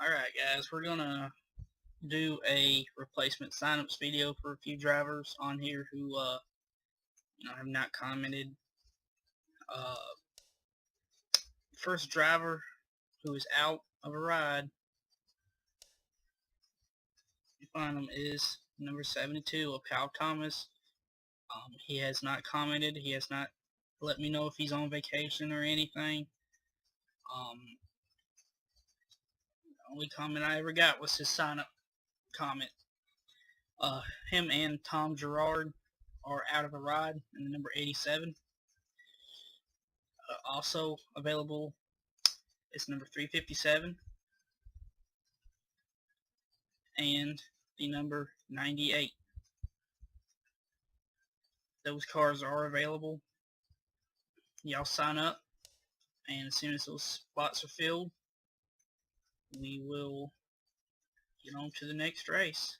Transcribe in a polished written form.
Alright guys, we're gonna do a replacement signups video for a few drivers on here who have not commented. First driver who is out of a ride, you find him, is number 72, Kyle Thomas. He has not commented. He has not let me know if he's on vacation or anything. The only comment I ever got was his sign-up comment. Him and Tom Gerard are out of a ride in the number 87. Also available is number 357 and the number 98. Those cars are available. Y'all sign up, and as soon as those spots are filled, we will get on to the next race.